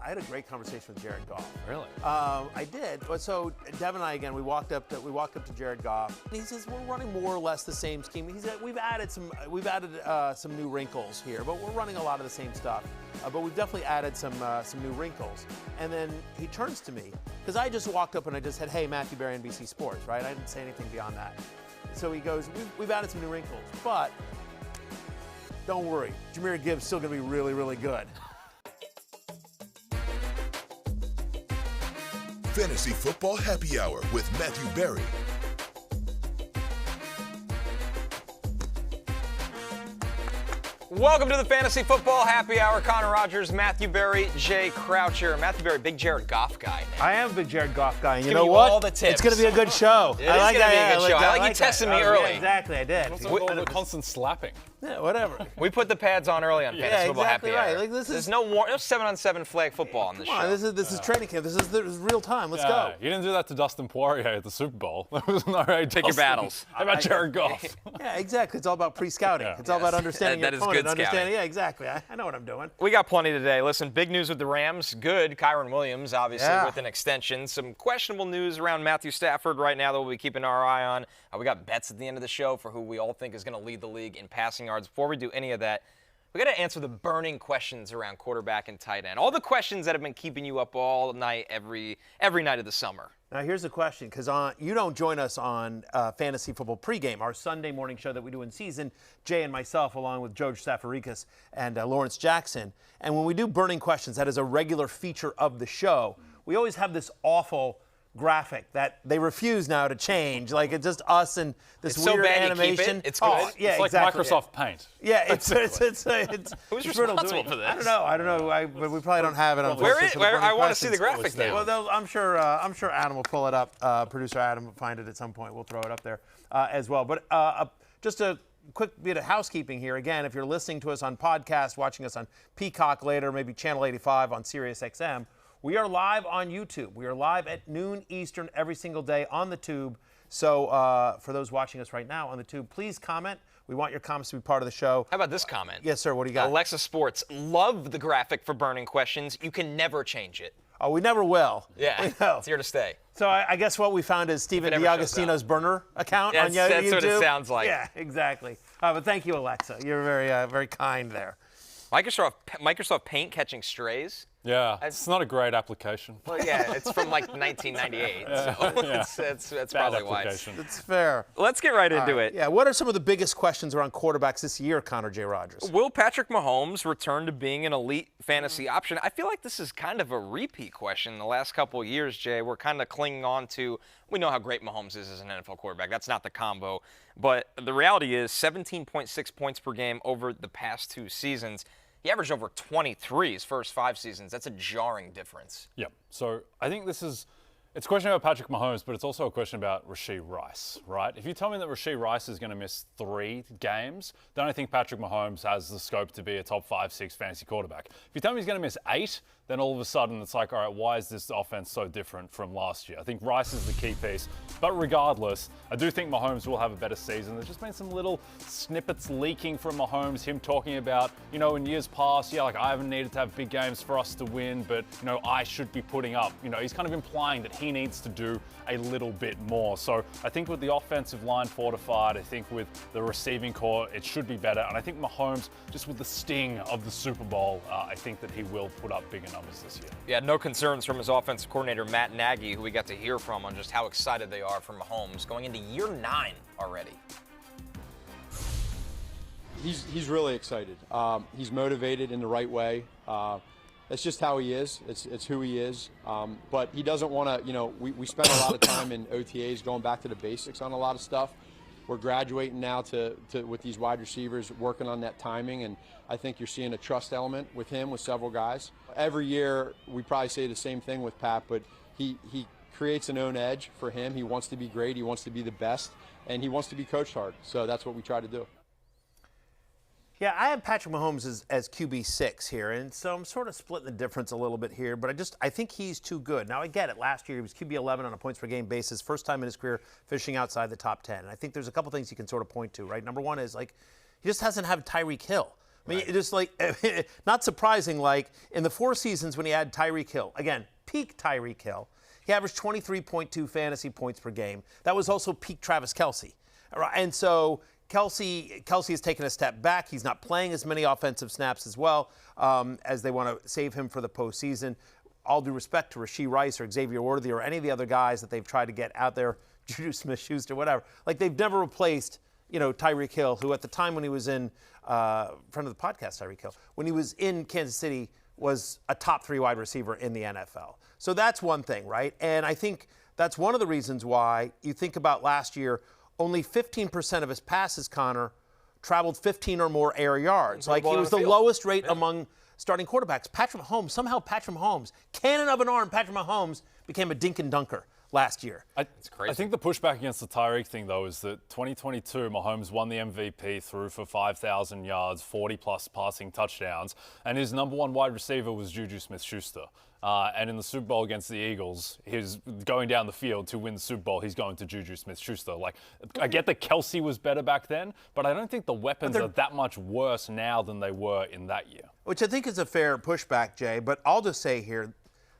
I had a great conversation with Jared Goff. Really? I did. So Devin and I, again, we walked up to Jared Goff. And he says we're running more or less the same scheme. He said we've added some new wrinkles here, but we're running a lot of the same stuff. But we've definitely added some new wrinkles. And then he turns to me because I just walked up and I just said, "Hey, Matthew Berry, NBC Sports," right? I didn't say anything beyond that. So he goes, "We've added some new wrinkles, but don't worry, Jahmyr Gibbs still going to be really, really good." Fantasy Football Happy Hour with Matthew Berry. Welcome to the Fantasy Football Happy Hour. Connor Rogers, Matthew Berry, Jay Croucher. Matthew Berry, big Jared Goff guy now. I am a big Jared Goff guy. And you Give know you what? all the tips. It's going to be a good show. It is going to be a good show. I like you testing me early. Yeah, exactly, I did. Also, all the constant slapping. Yeah, whatever. We put the pads on early on Fantasy Football exactly Happy right. Hour. Like, There's no 7-on-7 flag football on this Come show. on, this is training camp. This is real time. Let's go. You didn't do that to Dustin Poirier at the Super Bowl. That was not right. Pick your battles. How about Jared Goff? Yeah, exactly. It's all about pre-scouting. It's all about understanding That your is opponent. good scouting. Yeah, exactly. I know what I'm doing. We got plenty today. Listen, big news with the Rams. Good. Kyren Williams, obviously, with an extension. Some questionable news around Matthew Stafford right now that we'll be keeping our eye on. We got bets at the end of the show for who we all think is going to lead the league in passing yards. Before we do any of that, we got to answer the burning questions around quarterback and tight end. All the questions that have been keeping you up all night, every night of the summer. Now, here's the question, because you don't join us on Fantasy Football Pregame, our Sunday morning show that we do in season, Jay and myself, along with George Safarikis and Lawrence Jackson. And when we do burning questions, that is a regular feature of the show. We always have this awful graphic that they refuse now to change. Like, it's just us and this It's weird so bad animation. You keep it. It's good. Yeah, it's like exactly. Microsoft Paint. Yeah, it's Who's responsible for this? I don't know. But we probably don't have it on. I want to see the graphic now. Well, I'm sure Adam will pull it up. Producer Adam will find it at some point. We'll throw it up there as well. But just a quick bit of housekeeping here. Again, if you're listening to us on podcast, watching us on Peacock later, maybe Channel 85 on Sirius XM, we are live on YouTube. We are live at noon Eastern every single day on the tube. So for those watching us right now on the tube, please comment. We want your comments to be part of the show. How about this comment? Yes, sir. What do you got? Alexa Sports, love the graphic for burning questions. You can never change it. Oh, we never will. Yeah, it's here to stay. So I guess what we found is Stephen DiAgostino's burner account on YouTube. That's what it sounds like. Yeah, exactly. But thank you, Alexa. You're very kind there. Microsoft Paint catching strays. Yeah, it's not a great application. Well, yeah, it's from like 1998, so that's probably why. It's fair. Let's get right into it. Yeah, what are some of the biggest questions around quarterbacks this year, Connor J. Rogers? Will Patrick Mahomes return to being an elite fantasy option? I feel like this is kind of a repeat question in the last couple of years, Jay. We're kind of clinging on to, we know how great Mahomes is as an NFL quarterback. That's not the combo. But the reality is 17.6 points per game over the past 2 seasons. He averaged over 23 his first 5 seasons. That's a jarring difference. Yep. So I think it's a question about Patrick Mahomes, but it's also a question about Rashee Rice, right? If you tell me that Rashee Rice is going to miss 3 games, then I think Patrick Mahomes has the scope to be a top 5, 6 fantasy quarterback. If you tell me he's going to miss 8, then all of a sudden it's like, all right, why is this offense so different from last year? I think Rice is the key piece. But regardless, I do think Mahomes will have a better season. There's just been some little snippets leaking from Mahomes, him talking about, in years past, I haven't needed to have big games for us to win, but, I should be putting up. He's kind of implying that he needs to do a little bit more. So I think with the offensive line fortified, I think with the receiving core, it should be better. And I think Mahomes, just with the sting of the Super Bowl, I think that he will put up bigger numbers this year. Yeah, no concerns from his offensive coordinator, Matt Nagy, who we got to hear from on just how excited they are for Mahomes going into year 9 already. He's really excited. He's motivated in the right way. That's just how he is. It's who he is. But he doesn't want to, we spend a lot of time in OTAs going back to the basics on a lot of stuff. We're graduating now to with these wide receivers, working on that timing, and I think you're seeing a trust element with him, with several guys. Every year, we probably say the same thing with Pat, but he creates an own edge for him. He wants to be great. He wants to be the best, and he wants to be coached hard. So that's what we try to do. Yeah, I have Patrick Mahomes as QB6 here, and so I'm sort of splitting the difference a little bit here, but I think he's too good. Now, I get it. Last year, he was QB11 on a points-per-game basis, first time in his career finishing outside the top 10. And I think there's a couple things you can sort of point to, right? Number one is, he just hasn't had Tyreek Hill, I mean, just like, not surprising, like in the 4 seasons when he had Tyreek Hill, again, peak Tyreek Hill, he averaged 23.2 fantasy points per game. That was also peak Travis Kelce. And so Kelce has taken a step back. He's not playing as many offensive snaps as well as they want to save him for the postseason. All due respect to Rashee Rice or Xavier Worthy or any of the other guys that they've tried to get out there, Juju Smith-Schuster, whatever. Like, they've never replaced, Tyreek Hill, who at the time when he was in, friend of the podcast, Tyreek Hill, when he was in Kansas City, was a top 3 wide receiver in the NFL. So that's one thing, right? And I think that's one of the reasons why you think about last year, only 15% of his passes, Connor, traveled 15 or more air yards. Like, he was the lowest rate among starting quarterbacks. Patrick Mahomes, cannon of an arm, Patrick Mahomes became a dink and dunker last year. It's crazy. I think the pushback against the Tyreek thing, though, is that 2022, Mahomes won the MVP, threw for 5,000 yards, 40-plus passing touchdowns, and his number 1 wide receiver was Juju Smith-Schuster. And in the Super Bowl against the Eagles, he's going down the field to win the Super Bowl. He's going to Juju Smith-Schuster. Like, I get that Kelce was better back then, but I don't think the weapons are that much worse now than they were in that year. Which I think is a fair pushback, Jay. But I'll just say here,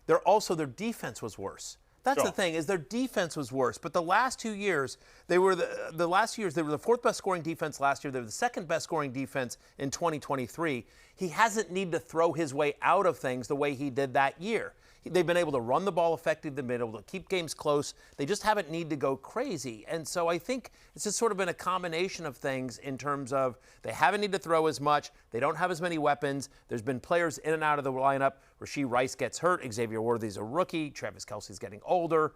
their defense was worse. That's the thing, is their defense was worse. But the last 2 years, they were the 4th best scoring defense last year. They were the 2nd best scoring defense in 2023. He hasn't needed to throw his way out of things the way he did that year. They've been able to run the ball effectively. They've been able to keep games close. They just haven't needed to go crazy. And so I think it's just sort of been a combination of things in terms of they haven't needed to throw as much. They don't have as many weapons. There's been players in and out of the lineup. Rashee Rice gets hurt. Xavier Worthy's a rookie. Travis Kelce's getting older.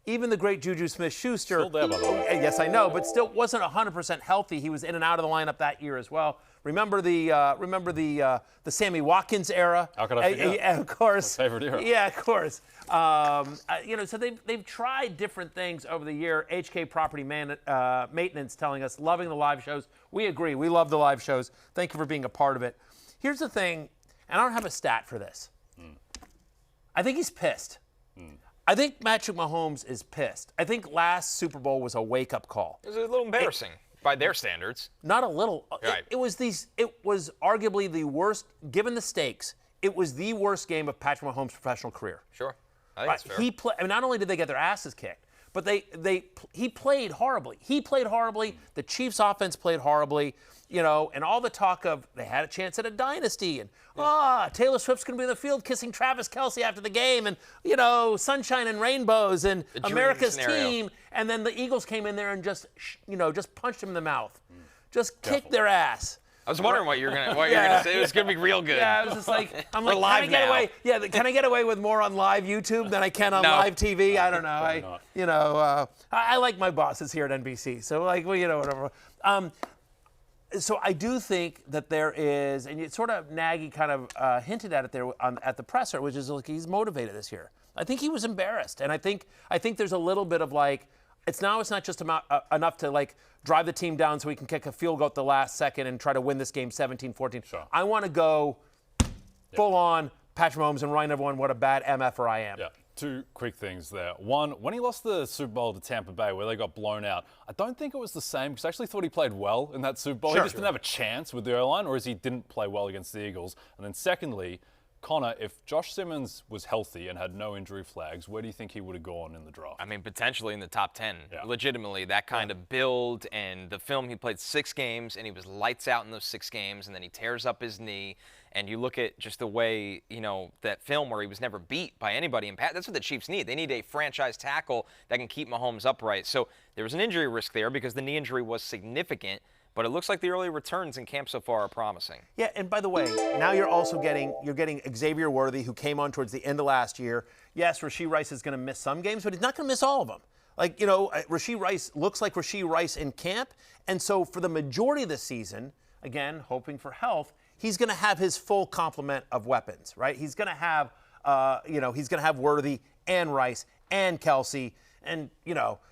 Even the great Juju Smith-Schuster. Still there, by the way. Yes, I know, but still wasn't 100% healthy. He was in and out of the lineup that year as well. Remember the Sammy Watkins era? How could I forget? Yeah, of course. My favorite era. Yeah, of course. So they've tried different things over the year. HK Property Maintenance telling us, loving the live shows. We agree. We love the live shows. Thank you for being a part of it. Here's the thing, and I don't have a stat for this. I think he's pissed. I think Patrick Mahomes is pissed. I think last Super Bowl was a wake-up call. It was a little embarrassing by their standards. Not a little. Right. It was arguably the worst, given the stakes, it was the worst game of Patrick Mahomes' professional career. Sure. I think that's fair. Not only did they get their asses kicked, but he played horribly. He played horribly. The Chiefs' offense played horribly. And all the talk of they had a chance at a dynasty, and Taylor Swift's going to be in the field kissing Travis Kelce after the game, and sunshine and rainbows and America's team, and then the Eagles came in there and just punched him in the mouth, just kicked their ass. I was wondering what you're gonna say. It was gonna be real good. Yeah, I was just like, can I get away with more on live YouTube than I can on live TV? I don't know. I like my bosses here at NBC, so whatever. So I do think that there is, and it's sort of Nagy kind of hinted at it there at the presser, which is like he's motivated this year. I think he was embarrassed, and I think there's a little bit of like, it's not just enough to like drive the team down so we can kick a field goal at the last second and try to win this game 17-14. Sure. I want to go full on Patrick Mahomes and remind everyone what a bad MFer I am. Yeah. 2 quick things there. One, when he lost the Super Bowl to Tampa Bay where they got blown out, I don't think it was the same because I actually thought he played well in that Super Bowl. He just didn't have a chance with the O-line, or he didn't play well against the Eagles. And then secondly, Connor, if Josh Simmons was healthy and had no injury flags, where do you think he would have gone in the draft? I mean, potentially in the top 10. Yeah. Legitimately, that kind of build and the film, he played 6 games and he was lights out in those 6 games, and then he tears up his knee. And you look at just the way, that film where he was never beat by anybody. And that's what the Chiefs need. They need a franchise tackle that can keep Mahomes upright. So there was an injury risk there because the knee injury was significant. But it looks like the early returns in camp so far are promising. Yeah, and by the way, now you're also getting Xavier Worthy, who came on towards the end of last year. Yes, Rashee Rice is going to miss some games, but he's not going to miss all of them. Rashee Rice looks like Rashee Rice in camp. And so for the majority of the season, again, hoping for health, he's going to have his full complement of weapons, right? He's going to have, Worthy and Rice and Kelce and,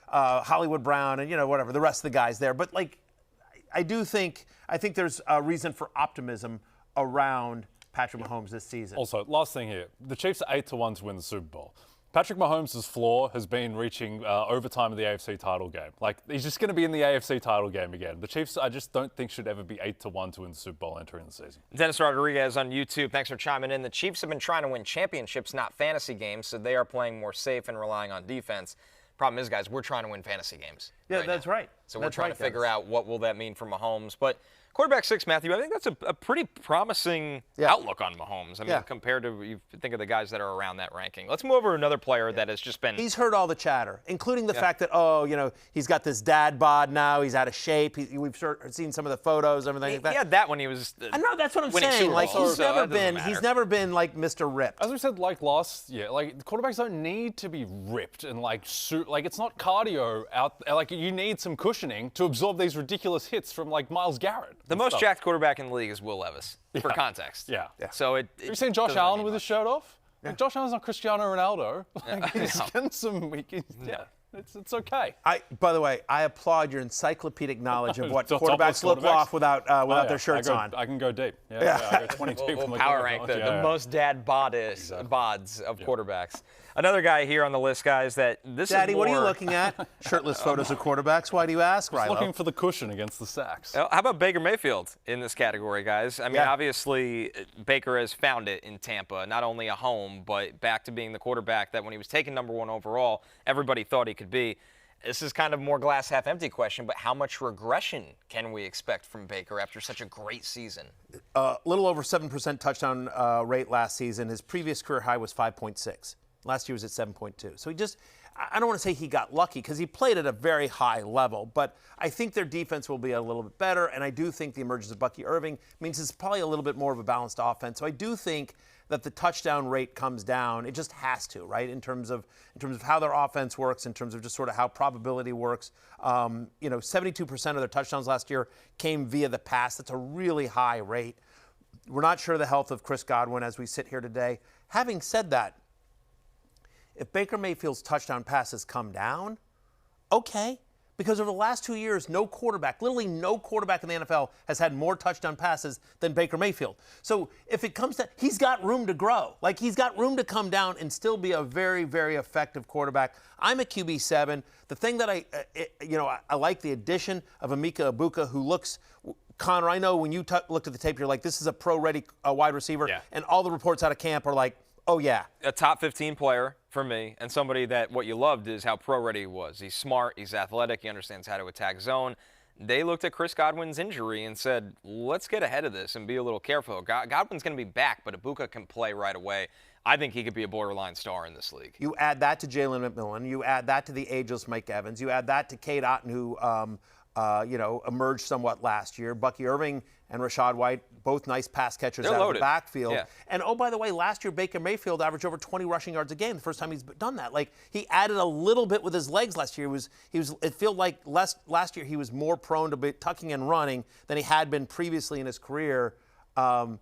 Hollywood Brown and, whatever, the rest of the guys there. But, I think there's a reason for optimism around Patrick Mahomes this season. Also, last thing here. The Chiefs are 8-1 to win the Super Bowl. Patrick Mahomes' floor has been reaching overtime of the AFC title game. Like, he's just going to be in the AFC title game again. The Chiefs, I just don't think should ever be 8-1 to win the Super Bowl entering the season. Dennis Rodriguez on YouTube, thanks for chiming in. The Chiefs have been trying to win championships, not fantasy games, so they are playing more safe and relying on defense. Problem is, guys, we're trying to win fantasy games. Yeah, that's right. So we're trying to figure out what will that mean for Mahomes. But quarterback 6, Matthew, I think that's a pretty promising outlook on Mahomes. I mean, compared to, you think of the guys that are around that ranking. Let's move over to another player that has just been. He's heard all the chatter, including the fact that, he's got this dad bod now. He's out of shape. We've seen some of the photos, everything like that. He had that when he was. I know, that's what I'm saying. Like, he's never been like Mr. Ripped. As we said, like last year, like, quarterbacks don't need to be ripped and like it's not cardio out. Like, you need some cushioning to absorb these ridiculous hits from like Myles Garrett. The most jacked quarterback in the league is Will Levis, for context. Yeah. So have you seen Josh Allen with his shirt off? Yeah. Like, Josh Allen's not Cristiano Ronaldo. Like, he's getting some. It's okay. By the way, I applaud your encyclopedic knowledge of what quarterbacks look off without their shirts on. I can go deep. I go 20 deep. We'll power rank the most dad bods of quarterbacks. Another guy here on the list, guys, that this Daddy, is more... what are you looking at? Shirtless photos of quarterbacks. Why do you ask, Rilo? Looking for the cushion against the sacks. How about Baker Mayfield in this category, guys? I mean, obviously, Baker has found it in Tampa. Not only a home, but back to being the quarterback that when he was taken number 1 overall, everybody thought he could be. This is kind of more glass half empty question, but how much regression can we expect from Baker after such a great season? A little over 7% touchdown rate last season. His previous career high was 5.6. Last year was at 7.2. So I don't want to say he got lucky because he played at a very high level, but I think their defense will be a little bit better, and I do think the emergence of Bucky Irving means it's probably a little bit more of a balanced offense. So I do think that the touchdown rate comes down. It just has to, right, in terms of how their offense works, in terms of just sort of how probability works. 72% of their touchdowns last year came via the pass. That's a really high rate. We're not sure of the health of Chris Godwin as we sit here today. Having said that, if Baker Mayfield's touchdown passes come down, okay. Because over the last 2 years, literally no quarterback in the NFL has had more touchdown passes than Baker Mayfield. So if it comes to, he's got room to grow. Like, he's got room to come down and still be a very, very effective quarterback. I'm a QB7. The thing that I like the addition of Emeka Egbuka, who looks, Connor, I know when you looked at the tape, you're like, this is a pro-ready wide receiver. Yeah. And all the reports out of camp are like, oh, yeah. A top 15 player for me, and somebody that what you loved is how pro-ready he was. He's smart, he's athletic, he understands how to attack zone. They looked at Chris Godwin's injury and said, let's get ahead of this and be a little careful. Godwin's going to be back, but Egbuka can play right away. I think he could be a borderline star in this league. You add that to Jalen McMillan. You add that to the ageless Mike Evans. You add that to Cade Otton, who emerged somewhat last year. Bucky Irving and Rachaad White, both nice pass catchers out of the backfield. Yeah. And, oh, by the way, last year Baker Mayfield averaged over 20 rushing yards a game, the first time he's done that. Like, he added a little bit with his legs last year. It felt like last year he was more prone to tucking and running than he had been previously in his career. I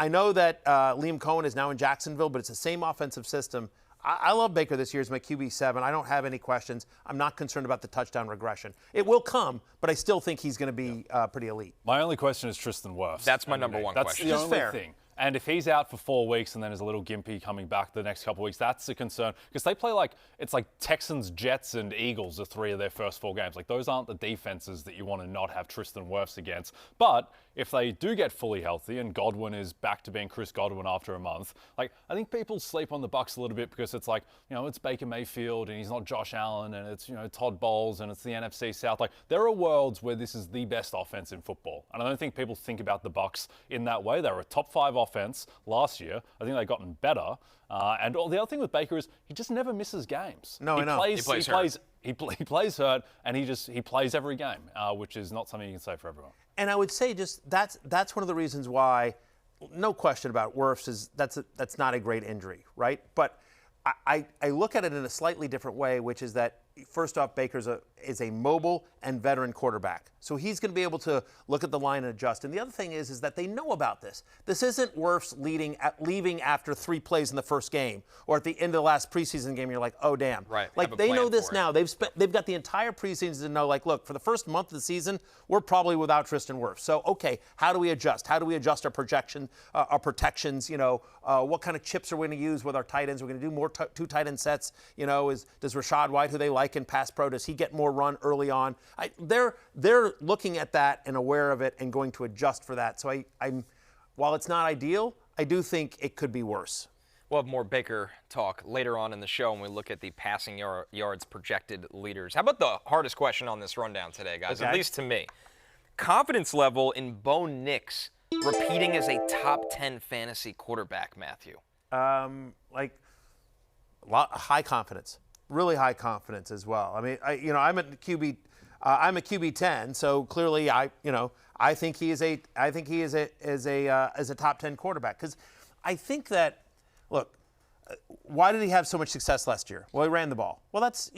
know that Liam Cohen is now in Jacksonville, but it's the same offensive system. I love Baker this year as my QB7. I don't have any questions. I'm not concerned about the touchdown regression. It will come, but I still think he's going to be pretty elite. My only question is Tristan Wirfs. That's my number one question. That's the only thing. And if he's out for 4 weeks and then is a little gimpy coming back the next couple of weeks, that's a concern. Because they play it's like Texans, Jets, and Eagles are 3 of their first 4 games. Like, those aren't the defenses that you want to not have Tristan Wirfs against. But if they do get fully healthy and Godwin is back to being Chris Godwin after a month, I think people sleep on the Bucs a little bit because it's it's Baker Mayfield and he's not Josh Allen and it's, Todd Bowles and it's the NFC South. There are worlds where this is the best offense in football. And I don't think people think about the Bucs in that way. They were a top 5 offense last year. I think they've gotten better. And the other thing with Baker is he just never misses games. No, I know. He plays hurt, and he plays every game, which is not something you can say for everyone. And I would say just that's one of the reasons why, no question about Wirfs, is that's not a great injury, right? But I look at it in a slightly different way, which is that first off, Baker's is a mobile and veteran quarterback. So he's going to be able to look at the line and adjust. And the other thing is that they know about this. This isn't Wirfs leaving after 3 plays in the first game or at the end of the last preseason game. You're like, oh, damn. Right. Like, they know this now. They've got the entire preseason to know, like, look, for the first month of the season, we're probably without Tristan Wirfs. So, okay, how do we adjust? How do we adjust our our protections? What kind of chips are we going to use with our tight ends? We're going to do more 2 tight end sets. Does Rashad White, who they like in pass pro, does he get more run early on? They're looking at that and aware of it and going to adjust for that. So while it's not ideal, I do think it could be worse. We'll have more Baker talk later on in the show when we look at the passing yards projected leaders. How about the hardest question on this rundown today, guys, at least to me? Confidence level in Bo Nix repeating as a top 10 fantasy quarterback, Matthew. High confidence. Really high confidence as well. I mean, I'm a QB. I'm a QB 10, so clearly, I think he is a top 10 quarterback. Because I think that, look, why did he have so much success last year? Well, he ran the ball. Well, that's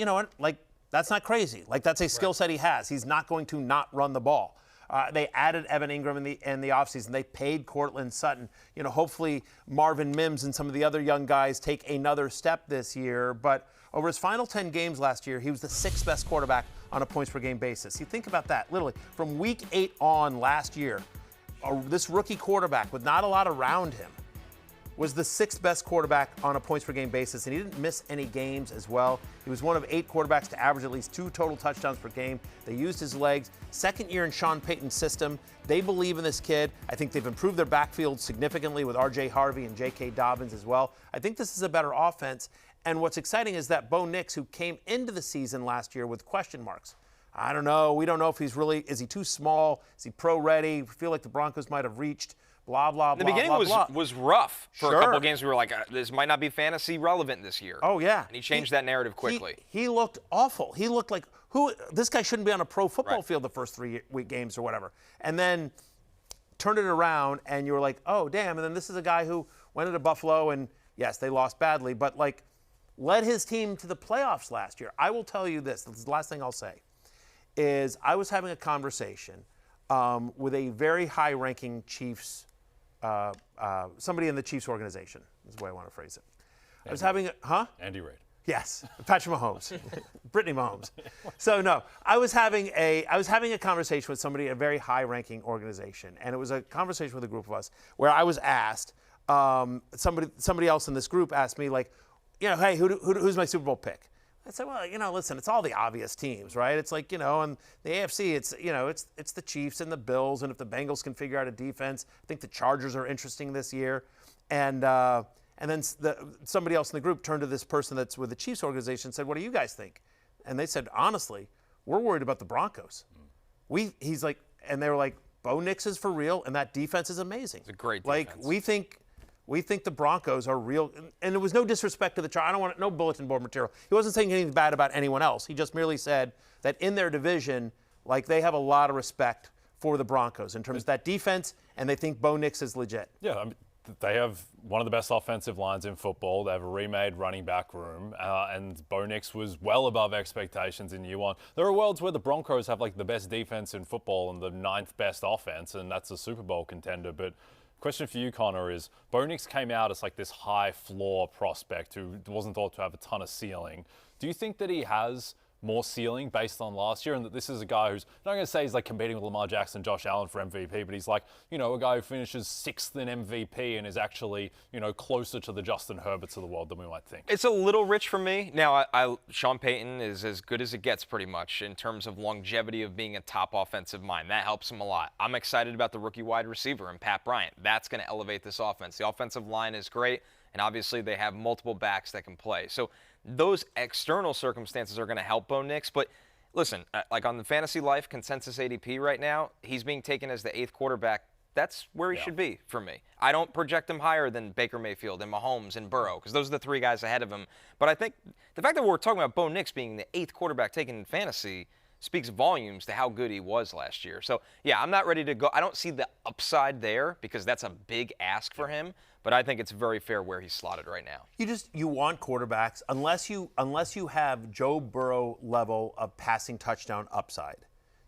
that's not crazy. Like, that's a skill set he has. He's not going to not run the ball. They added Evan Ingram in the offseason. They paid Courtland Sutton. Hopefully Marvin Mims and some of the other young guys take another step this year. But over his final 10 games last year, he was the 6th best quarterback on a points per game basis. You think about that. Literally, from week 8 on last year, this rookie quarterback with not a lot around him was the 6th best quarterback on a points per game basis, and he didn't miss any games as well. He was one of 8 quarterbacks to average at least 2 total touchdowns per game. They used his legs. Second year in Sean Payton's system. They believe in this kid. I think they've improved their backfield significantly with R.J. Harvey and J.K. Dobbins as well. I think this is a better offense. And what's exciting is that Bo Nix, who came into the season last year with question marks. I don't know. We don't know if is he too small? Is he pro-ready? We feel like the Broncos might have reached. Blah, blah, blah, the beginning was rough for a couple of games. We were like, this might not be fantasy relevant this year. Oh, yeah. And he changed that narrative quickly. He looked awful. He looked like, this guy shouldn't be on a pro football field the first 3 week games or whatever. And then turned it around, and you were like, oh, damn. And then this is a guy who went into Buffalo, and yes, they lost badly, but led his team to the playoffs last year. I will tell you this is the last thing I'll say, is I was having a conversation with a very high-ranking Chiefs somebody in the Chiefs organization is the way I want to phrase it. I was having Andy Reid. Yes, Patrick Mahomes, Brittany Mahomes. So no, I was having a conversation with somebody in a very high-ranking organization, and it was a conversation with a group of us where I was asked, somebody else in this group asked me hey, who's my Super Bowl pick? I said, well, listen, it's all the obvious teams, right? It's like, and the AFC, it's the Chiefs and the Bills, and if the Bengals can figure out a defense, I think the Chargers are interesting this year. And then somebody else in the group turned to this person that's with the Chiefs organization and said, what do you guys think? And they said, honestly, we're worried about the Broncos. He's like, and they were like, Bo Nix is for real, and that defense is amazing. It's a great defense. We think the Broncos are real, and there was no disrespect to the Chargers. I don't want no bulletin board material. He wasn't saying anything bad about anyone else. He just merely said that in their division, they have a lot of respect for the Broncos in terms of that defense, and they think Bo Nix is legit. Yeah, I mean, they have one of the best offensive lines in football. They have a remade running back room, and Bo Nix was well above expectations in year 1. There are worlds where the Broncos have the best defense in football and the 9th best offense, and that's a Super Bowl contender, but question for you, Connor, is Bo Nix came out as this high floor prospect who wasn't thought to have a ton of ceiling. Do you think that he has more ceiling based on last year, and that this is a guy who's, I'm not going to say he's competing with Lamar Jackson, Josh Allen for MVP, but he's a guy who finishes 6th in MVP and is actually, closer to the Justin Herberts of the world than we might think? It's a little rich for me. Now, Sean Payton is as good as it gets pretty much in terms of longevity of being a top offensive mind. That helps him a lot. I'm excited about the rookie wide receiver and Pat Bryant. That's going to elevate this offense. The offensive line is great, and obviously they have multiple backs that can play. So those external circumstances are going to help Bo Nix. But listen, on the Fantasy Life consensus ADP right now, he's being taken as the 8th quarterback. That's where he should be for me. I don't project him higher than Baker Mayfield and Mahomes and Burrow, because those are the 3 guys ahead of him. But I think the fact that we're talking about Bo Nix being the 8th quarterback taken in fantasy speaks volumes to how good he was last year. So, yeah, I'm not ready to go. I don't see the upside there because that's a big ask for him. but I think it's very fair where he's slotted right now. You want quarterbacks unless you have Joe Burrow level of passing touchdown upside.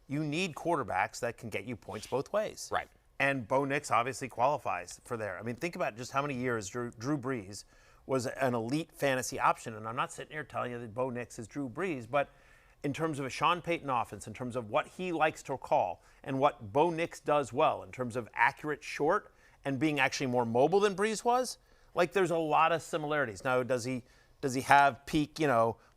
You need quarterbacks that can get you points both ways. Right. And Bo Nix obviously qualifies for there. I mean, think about just how many years Drew Brees was an elite fantasy option. And I'm not sitting here telling you that Bo Nix is Drew Brees, but in terms of a Sean Payton offense, in terms of what he likes to call and what Bo Nix does well in terms of accurate short and being actually more mobile than Brees was, like there's a lot of similarities. Now, does he have peak,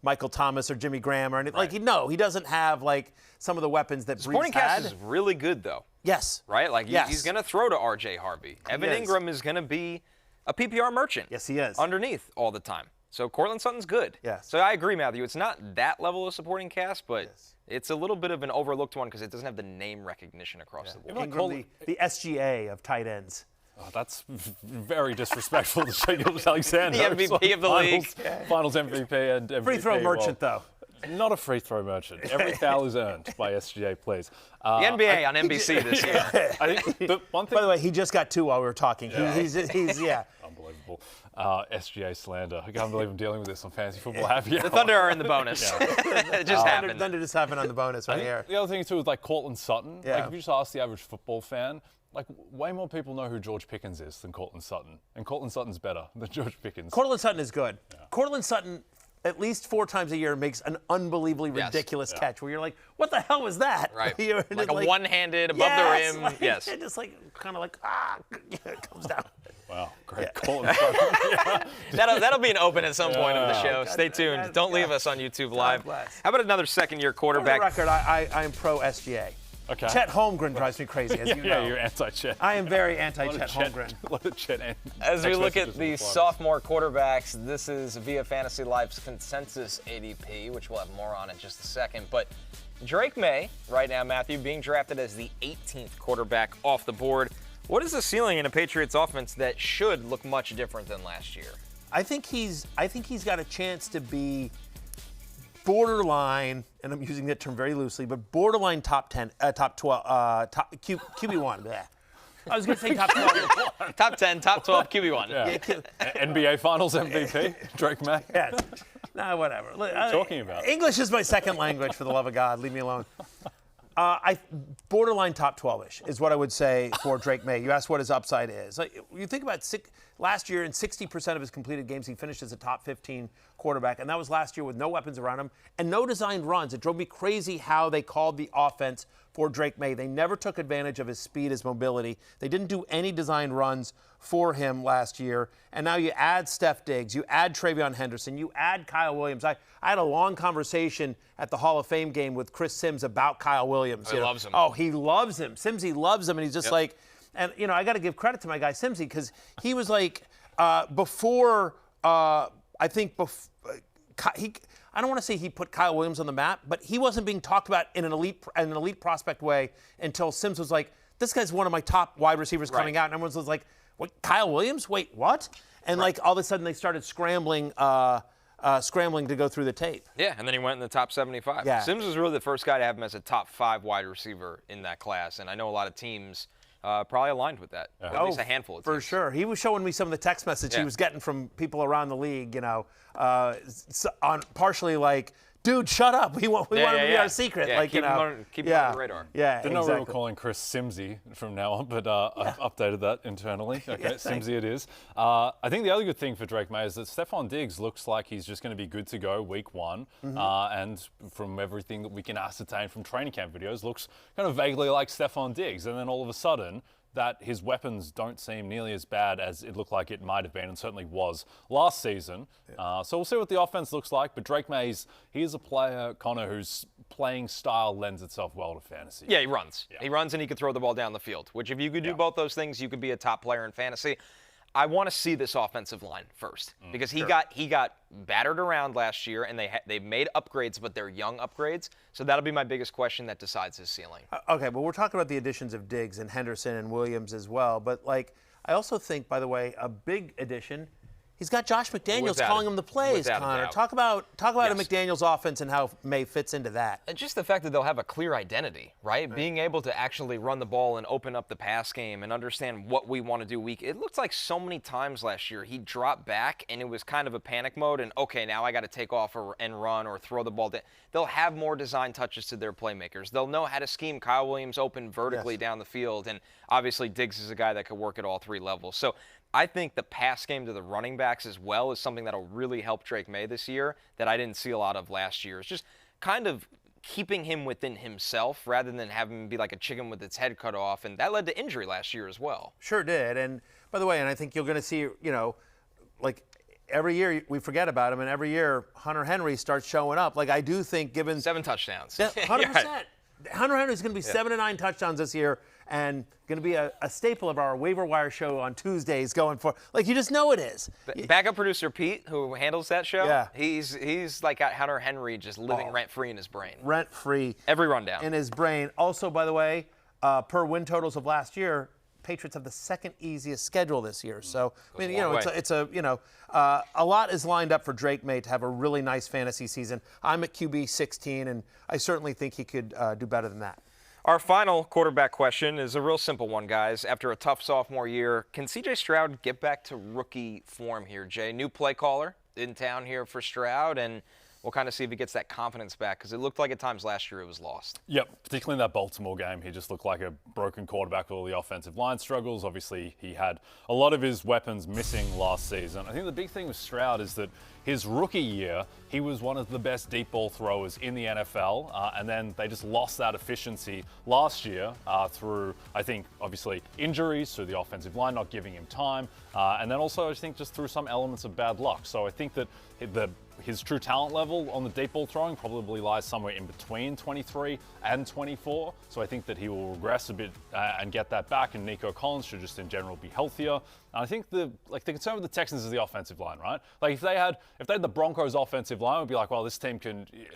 Michael Thomas or Jimmy Graham or anything? Right. Like, no, he doesn't have like some of the weapons that Brees Supporting had. cast is really good, though. Yes. Right? Like, yes. he's going to throw to R.J. Harvey. Evan Ingram is going to be a PPR merchant. Yes, he is. Underneath all the time. So Courtland Sutton's good. Yes. So I agree, Matthew. It's not that level of supporting cast, but it's a little bit of an overlooked one because it doesn't have the name recognition across the board. Ingram, the SGA of tight ends. Oh, that's very disrespectful to Shea Gilgeous-Alexander. The MVP of the league. Finals MVP and MVP. Free throw merchant, though. Not a free throw merchant. Every foul is earned by SGA, please. The NBA on NBC this year. I think the one thing. By the way, he just got 2 while we were talking. Yeah. He's Unbelievable. SGA slander. I can't believe I'm dealing with this on Fantasy Football Happy Hour. The Thunder are in the bonus. It just happened. Thunder just happened on the bonus right here. The other thing, too, is like Courtland Sutton. Yeah. Like, if you just ask the average football fan, like, way more people know who George Pickens is than Courtland Sutton. And Courtland Sutton's better than George Pickens. Courtland Sutton is good. Yeah. Courtland Sutton, at least 4 times a year, makes an unbelievably ridiculous catch where you're like, what the hell was that? Right. Like a one-handed above the rim. Like, yes. Just like, kind of like, it comes down. Wow, great. Courtland Sutton. That'll be an open at some point of the show. God, Stay tuned. Don't leave us on YouTube Live. bless. How about another second-year quarterback? For the record, I'm pro SGA. Okay. Chet Holmgren drives me crazy, as you know. Yeah, you're anti-Chet. I am very anti-Chet Holmgren. A lot of Chet. As we look at the sophomore quarterbacks, this is via Fantasy Life's consensus ADP, which we'll have more on in just a second. But Drake Maye, right now, Matthew, being drafted as the 18th quarterback off the board. What is the ceiling in a Patriots offense that should look much different than last year? I think he's got a chance to be borderline, and I'm using that term very loosely, but borderline top 10, top 12, top QB1. Bleh. I was going to say top 12. Top 10, top 12, QB1. Yeah. NBA Finals MVP, Drake Maye. Yeah. Nah, whatever. What are you talking about? English is my second language, for the love of God. Leave me alone. Borderline top 12-ish is what I would say for Drake Maye. You asked what his upside is. Like, you think about last year, in 60% of his completed games, he finished as a top 15 quarterback, and that was last year with no weapons around him and no designed runs. It drove me crazy how they called the offense for Drake Maye. They never took advantage of his speed, his mobility. They didn't do any designed runs for him last year. And now you add Steph Diggs, you add Travion Henderson, you add Kyle Williams. I had a long conversation at the Hall of Fame game with Chris Sims about Kyle Williams. He loves him. Oh, he loves him. Simsy loves him, and he's just like, and I got to give credit to my guy Simsy because he was like before. I don't want to say he put Kyle Williams on the map, but he wasn't being talked about in an elite prospect way until Sims was like, this guy's one of my top wide receivers coming out, and everyone was like, what, Kyle Williams? Wait, what? And like all of a sudden they started scrambling to go through the tape. Yeah, and then he went in the top 75. Yeah. Sims was really the first guy to have him as a top 5 wide receiver in that class, and I know a lot of teams probably aligned with that. At least a handful of teams. For sure. He was showing me some of the text message he was getting from people around the league, on partially like, dude, shut up. We want him to be our secret. Yeah, like, keep him on the radar. Yeah, Didn't know we were calling Chris Simsy from now on, but I've updated that internally. Okay, Simsy it is. I think the other good thing for Drake Maye is that Stephon Diggs looks like he's just going to be good to go week 1. And from everything that we can ascertain from training camp videos, looks kind of vaguely like Stephon Diggs. And then all of a sudden, that his weapons don't seem nearly as bad as it looked like it might have been and certainly was last season. So we'll see what the offense looks like. But Drake Maye, he is a player, Connor, whose playing style lends itself well to fantasy. Yeah, he runs. Yeah. He runs and he can throw the ball down the field, which if you could do both those things, you could be a top player in fantasy. I want to see this offensive line first because he got battered around last year, and they made upgrades, but they're young upgrades. So that'll be my biggest question that decides his ceiling. Okay, but we're talking about the additions of Diggs and Henderson and Williams as well. But like, I also think, by the way, a big addition He's got Josh McDaniels Without calling a- him the plays, without a Connor. doubt. Talk about a Yes. McDaniels offense and how Maye fits into that. And just the fact that they'll have a clear identity, right? Being able to actually run the ball and open up the pass game and understand what we want to do week. It looked like so many times last year he dropped back and it was kind of a panic mode and, okay, now I got to take off and run or throw the ball down. They'll have more design touches to their playmakers. They'll know how to scheme Kyle Williams open vertically down the field. And obviously Diggs is a guy that could work at all three levels. So I think the pass game to the running backs as well is something that'll really help Drake Maye this year that I didn't see a lot of last year. It's just kind of keeping him within himself rather than having him be like a chicken with its head cut off. And that led to injury last year as well. Sure did. And by the way, and I think you're going to see, like every year we forget about him, and every year Hunter Henry starts showing up. Like I do think given 7 touchdowns. 100%. Hunter Henry's going to be 7 to 9 touchdowns this year and going to be a staple of our waiver wire show on Tuesdays going for. Like, you just know it is. Backup producer Pete, who handles that show, Yeah. he's like got Hunter Henry just living rent-free in his brain. Rent-free. Every rundown. In his brain. Also, by the way, per win totals of last year, Patriots have the second easiest schedule this year. So, I mean, a lot is lined up for Drake Maye to have a really nice fantasy season. I'm at QB 16, and I certainly think he could do better than that. Our final quarterback question is a real simple one, guys. After a tough sophomore year, can C.J. Stroud get back to rookie form here, Jay? New play caller in town here for Stroud, and we'll kind of see if he gets that confidence back because it looked like at times last year it was lost. Yep, particularly in that Baltimore game, he just looked like a broken quarterback with all the offensive line struggles. Obviously, he had a lot of his weapons missing last season. I think the big thing with Stroud is that his rookie year, he was one of the best deep ball throwers in the NFL, and then they just lost that efficiency last year through, I think, obviously injuries, through the offensive line not giving him time, and then also I think just through some elements of bad luck. So I think that his true talent level on the deep ball throwing probably lies somewhere in between 23 and 24. So I think that he will regress a bit and get that back, and Nico Collins should just in general be healthier. And I think the concern with the Texans is the offensive line, right? Like if they had the Broncos offensive line, it would be like, well, this team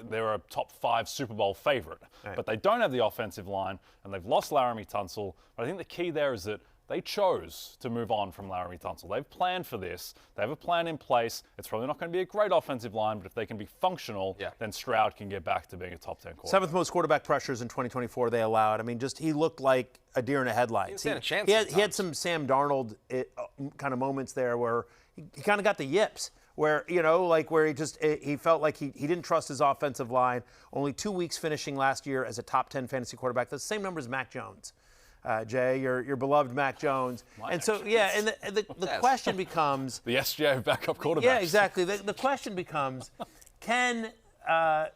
they're a top 5 Super Bowl favorite. Right. But they don't have the offensive line, and they've lost Laramie Tunsil. But I think the key there is that they chose to move on from Laramie Tunsil. They've planned for this. They have a plan in place. It's probably not going to be a great offensive line, but if they can be functional, then Stroud can get back to being a top 10 quarterback. 7th most quarterback pressures in 2024 they allowed. I mean, he looked like a deer in the headlights. He had some Sam Darnold kind of moments there where he kind of got the yips. Where, where he felt like he didn't trust his offensive line. Only 2 weeks finishing last year as a top 10 fantasy quarterback. That's the same number as Mac Jones. Jay, your beloved Mac Jones. And so, and the question becomes... The SGA backup quarterback. Yeah, exactly. The question becomes, can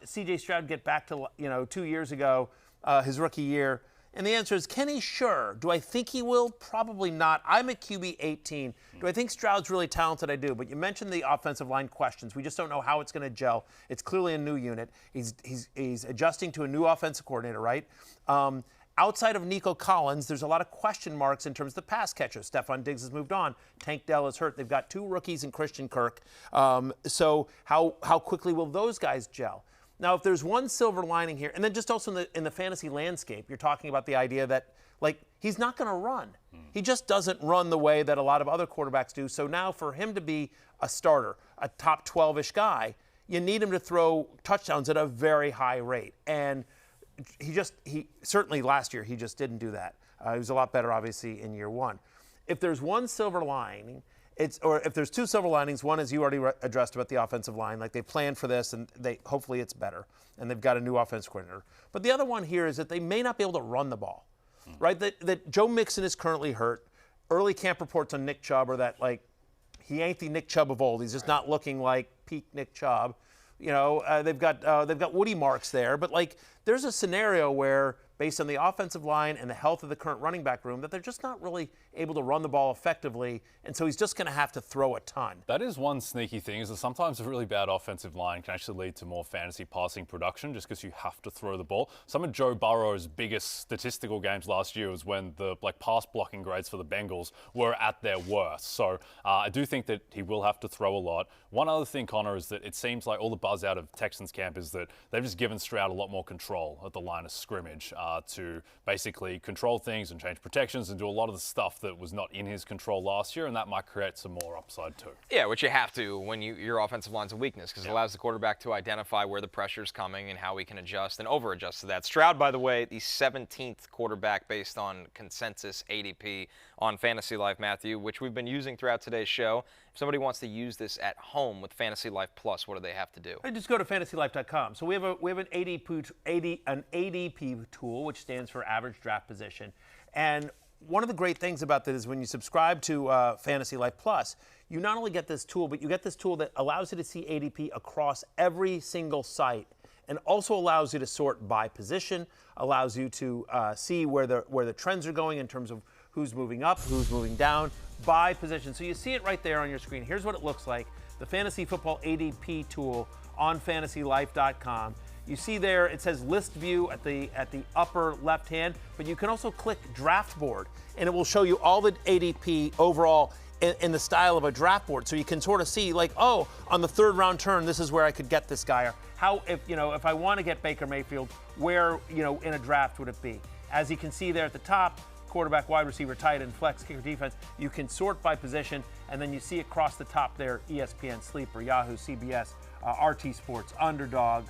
C.J. Stroud get back to, 2 years ago, his rookie year? And the answer is, can he? Sure. Do I think he will? Probably not. I'm at QB 18. Do I think Stroud's really talented? I do. But you mentioned the offensive line questions. We just don't know how it's going to gel. It's clearly a new unit. He's adjusting to a new offensive coordinator, right? Outside of Nico Collins, there's a lot of question marks in terms of the pass catchers. Stephon Diggs has moved on. Tank Dell is hurt. They've got 2 rookies in Christian Kirk. So how quickly will those guys gel? Now, if there's one silver lining here, and then just also in the fantasy landscape, you're talking about the idea that, he's not going to run. He just doesn't run the way that a lot of other quarterbacks do. So now for him to be a starter, a top 12-ish guy, you need him to throw touchdowns at a very high rate. And he certainly last year, he just didn't do that. He was a lot better, obviously, in year one. If there's one silver lining, or if there's 2 silver linings, one is you already addressed about the offensive line. Like they planned for this, and hopefully it's better, and they've got a new offense coordinator. But the other one here is that they may not be able to run the ball, right? That Joe Mixon is currently hurt. Early camp reports on Nick Chubb are that he ain't the Nick Chubb of old. He's just not looking like peak Nick Chubb. They've got Woody marks there, but there's a scenario where, based on the offensive line and the health of the current running back room, that they're just not really able to run the ball effectively, and so he's just going to have to throw a ton. That is one sneaky thing, is that sometimes a really bad offensive line can actually lead to more fantasy passing production just because you have to throw the ball. Some of Joe Burrow's biggest statistical games last year was when the pass blocking grades for the Bengals were at their worst. So I do think that he will have to throw a lot. One other thing, Connor, is that it seems like all the buzz out of Texans camp is that they've just given Stroud a lot more control at the line of scrimmage. to basically control things and change protections and do a lot of the stuff that was not in his control last year, and that might create some more upside too. Yeah, which you have to when your offensive line's a weakness, because it allows the quarterback to identify where the pressure's coming and how he can adjust and over-adjust to that. Stroud, by the way, the 17th quarterback based on consensus ADP on Fantasy Life, Matthew, which we've been using throughout today's show. If somebody wants to use this at home with Fantasy Life Plus, what do they have to do? Just go to fantasylife.com. So we have an ADP tool, which stands for average draft position. And one of the great things about that is when you subscribe to Fantasy Life Plus, you not only get this tool, but you get this tool that allows you to see ADP across every single site, and also allows you to sort by position, allows you to see where the trends are going in terms of who's moving up, who's moving down, by position. So you see it right there on your screen. Here's what it looks like. The Fantasy Football ADP tool on fantasylife.com. You see there, it says list view at the upper left hand, but you can also click draft board, and it will show you all the ADP overall in the style of a draft board. So you can sort of see, like, oh, on the third round turn, this is where I could get this guy. Or how, if I want to get Baker Mayfield, where, in a draft would it be? As you can see there at the top, quarterback, wide receiver, tight end, flex, kicker, defense. You can sort by position, and then you see across the top there, ESPN, Sleeper, Yahoo, CBS, RT Sports, Underdog,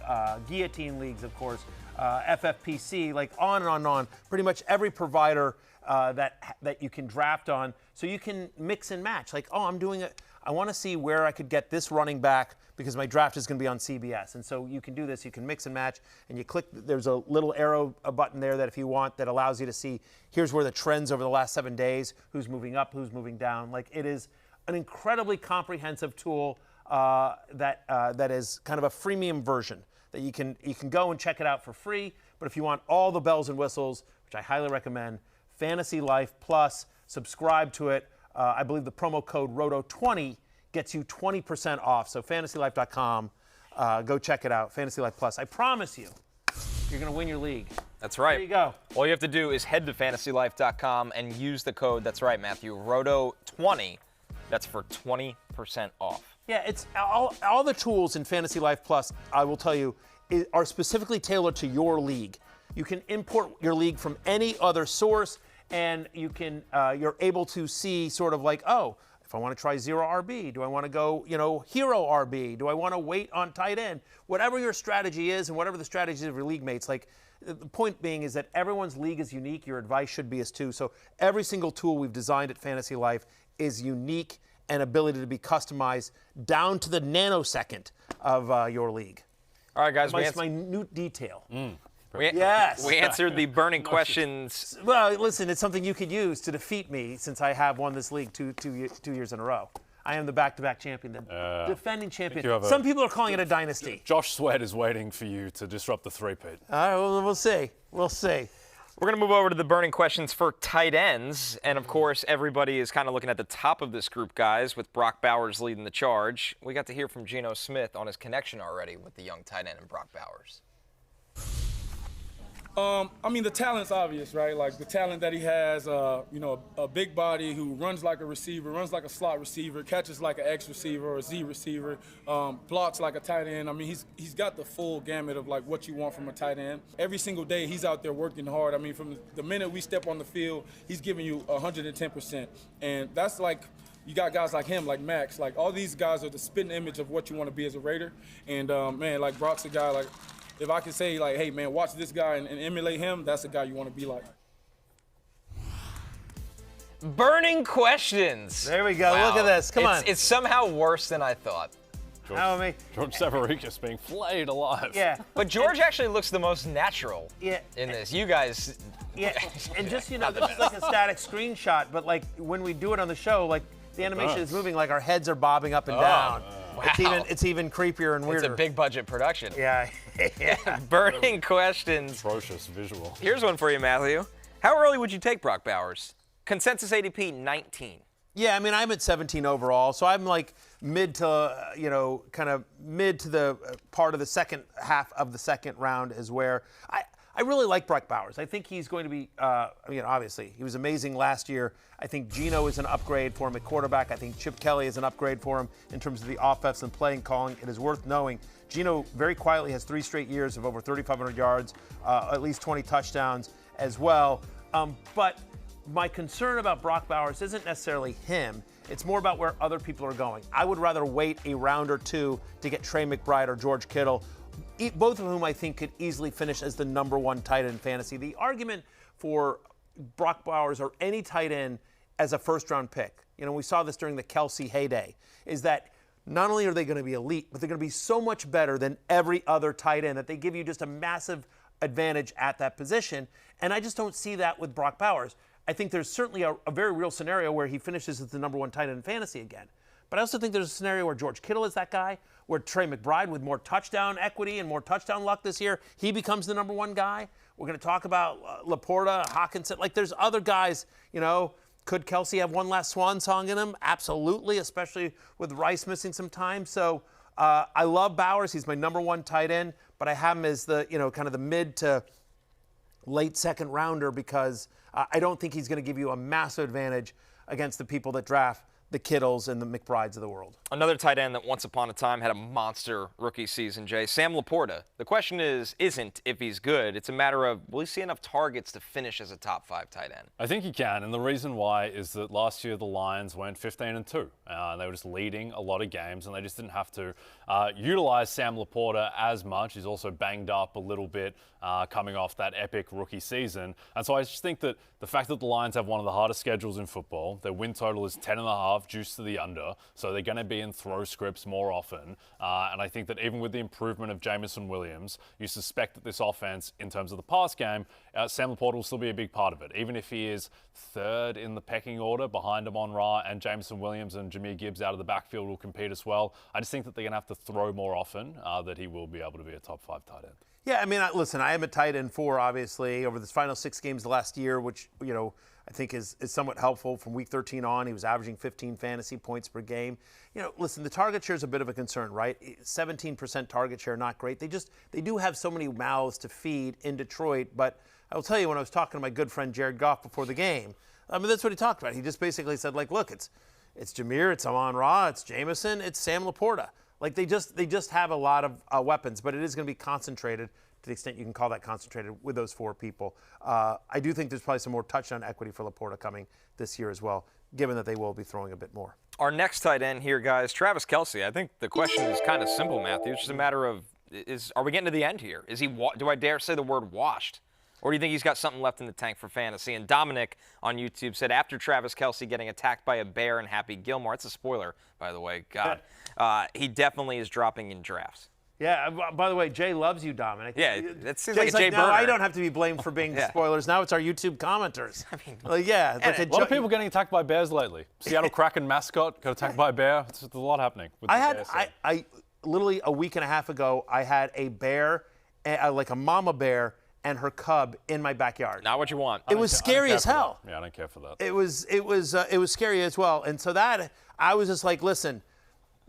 Guillotine Leagues, of course, FFPC, like on and on and on. Pretty much every provider that you can draft on. So you can mix and match. Like, oh, I want to see where I could get this running back because my draft is going to be on CBS. And so you can do this. You can mix and match, and you click. There's a little arrow button there that if you want, that allows you to see, here's where the trends over the last 7 days, who's moving up, who's moving down. Like, it is an incredibly comprehensive tool that is kind of a freemium version that you can go and check it out for free. But if you want all the bells and whistles, which I highly recommend, Fantasy Life Plus, subscribe to it. I believe the promo code ROTO20 gets you 20% off. So fantasylife.com, go check it out. Fantasy Life Plus. I promise you, you're going to win your league. That's right. There you go. All you have to do is head to fantasylife.com and use the code, that's right, Matthew, ROTO20. That's for 20% off. Yeah, it's all the tools in Fantasy Life Plus, I will tell you, are specifically tailored to your league. You can import your league from any other source, and you're able to see sort of like, oh, if I want to try zero RB, do I want to go, hero RB? Do I want to wait on tight end? Whatever your strategy is, and whatever the strategies of your league mates, like, the point being is that everyone's league is unique. Your advice should be as too. So every single tool we've designed at Fantasy Life is unique and ability to be customized down to the nanosecond of your league. All right, guys. It's minute detail. Yes. We answered the burning questions. Well, listen, it's something you could use to defeat me since I have won this league two years in a row. I am the back-to-back champion, the defending champion. Some people are calling it a dynasty. Josh Sweat is waiting for you to disrupt the three-peat. All right, well, we'll see. We'll see. We're going to move over to the burning questions for tight ends. And, of course, everybody is kind of looking at the top of this group, guys, with Brock Bowers leading the charge. We got to hear from Geno Smith on his connection already with the young tight end and Brock Bowers. The talent's obvious, right? Like, the talent that he has, a big body who runs like a receiver, runs like a slot receiver, catches like an X receiver or a Z receiver, blocks like a tight end. He's got the full gamut of, like, what you want from a tight end. Every single day, he's out there working hard. From the minute we step on the field, he's giving you 110%. And that's like, you got guys like him, like Max, like, all these guys are the spitting image of what you want to be as a Raider. And, like, Brock's a guy, like, if I could say, like, hey, man, watch this guy and emulate him, that's the guy you want to be like. Burning questions. There we go. Wow. Look at this. Come on. It's somehow worse than I thought. George Savaricas being flayed alive. Yeah. But George actually looks the most natural in this. You guys. Yeah. And just, this is like a static screenshot, but, like, when we do it on the show, like, the animation is moving, like our heads are bobbing up and down. Wow. It's even creepier and weirder. It's a big budget production. Yeah. Burning questions. Atrocious visual. Here's one for you, Matthew. How early would you take Brock Bowers? Consensus ADP 19. Yeah, I'm at 17 overall, so I'm like mid to the part of the second half of the second round is where I really like Brock Bowers. I think he's going to be, obviously, he was amazing last year. I think Geno is an upgrade for him at quarterback. I think Chip Kelly is an upgrade for him in terms of the offense and playing calling. It is worth knowing Geno very quietly has 3 straight years of over 3,500 yards, at least 20 touchdowns as well. But my concern about Brock Bowers isn't necessarily him. It's more about where other people are going. I would rather wait a round or two to get Trey McBride or George Kittle, both of whom I think could easily finish as the number 1 tight end in fantasy. The argument for Brock Bowers or any tight end as a first-round pick, we saw this during the Kelce heyday, is that not only are they going to be elite, but they're going to be so much better than every other tight end that they give you just a massive advantage at that position. And I just don't see that with Brock Bowers. I think there's certainly a very real scenario where he finishes as the number 1 tight end in fantasy again. But I also think there's a scenario where George Kittle is that guy, where Trey McBride, with more touchdown equity and more touchdown luck this year, he becomes the number 1 guy. We're going to talk about LaPorta, Hawkinson. There's other guys, Could Kelce have one last swan song in him? Absolutely, especially with Rice missing some time. So I love Bowers. He's my number 1 tight end, but I have him as the, kind of the mid to late second rounder because I don't think he's going to give you a massive advantage against the people that draft the Kittles and the McBrides of the world. Another tight end that once upon a time had a monster rookie season, Jay, Sam LaPorta. The question isn't if he's good. It's a matter of, will he see enough targets to finish as a top 5 tight end? I think he can, and the reason why is that last year the Lions went 15-2. They were just leading a lot of games, and they just didn't have to utilize Sam LaPorta as much. He's also banged up a little bit coming off that epic rookie season. And so I just think that the fact that the Lions have one of the hardest schedules in football, their win total is 10.5, juiced to the under, so they're going to be in throw scripts more often. And I think that even with the improvement of Jameson Williams, you suspect that this offense, in terms of the pass game, Sam LaPorta will still be a big part of it. Even if he is 3rd in the pecking order behind Amon-Ra and Jameson Williams and Jahmyr Gibbs out of the backfield will compete as well. I just think that they're going to have to throw more often, that he will be able to be a top 5 tight end. Yeah, I mean, listen, I am a tight end 4, obviously, over the final 6 games last year, which, I think is somewhat helpful. From week 13 on, he was averaging 15 fantasy points per game. Listen, the target share is a bit of a concern, right? 17% target share, not great. They do have so many mouths to feed in Detroit, but I will tell you, when I was talking to my good friend Jared Goff before the game, I mean, that's what he talked about. He just basically said, look, it's Jahmyr, it's Amon-Ra, it's Jameson, it's Sam LaPorta. They just have a lot of weapons, but it is going to be concentrated to the extent you can call that concentrated with those 4 people. I do think there's probably some more touchdown equity for LaPorta coming this year as well, given that they will be throwing a bit more. Our next tight end here, guys, Travis Kelce. I think the question is kind of simple, Matthew. It's just a matter of, are we getting to the end here? Is he? Do I dare say the word washed? Or do you think he's got something left in the tank for fantasy? And Dominic on YouTube said, after Travis Kelce getting attacked by a bear and Happy Gilmore, that's a spoiler, by the way, God, he definitely is dropping in drafts. Yeah, by the way, Jay loves you, Dominic. Yeah, that seems Jay's like a Jay now burner. I don't have to be blamed for being spoilers. Now it's our YouTube commenters. I mean, a lot of people getting attacked by bears lately. Seattle Kraken mascot got attacked by a bear. There's a lot happening. I literally a week and a half ago, I had a bear, like a mama bear, and her cub in my backyard. Not what you want. It was scary as hell. Yeah, I don't care for that. It was scary as well. And so that I was just like, listen,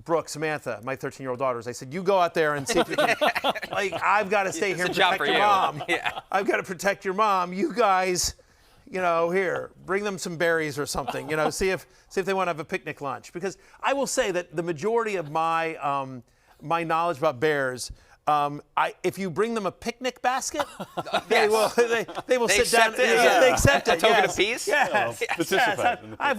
Brooke, Samantha, my 13-year-old daughters, I said, you go out there and see if you can. I've got to stay here and protect your mom. Yeah. I've got to protect your mom. You guys, here, bring them some berries or something. See if they want to have a picnic lunch. Because I will say that the majority of my my knowledge about bears. If you bring them a picnic basket, they will sit down. They accept it. A token of peace. Yes. I've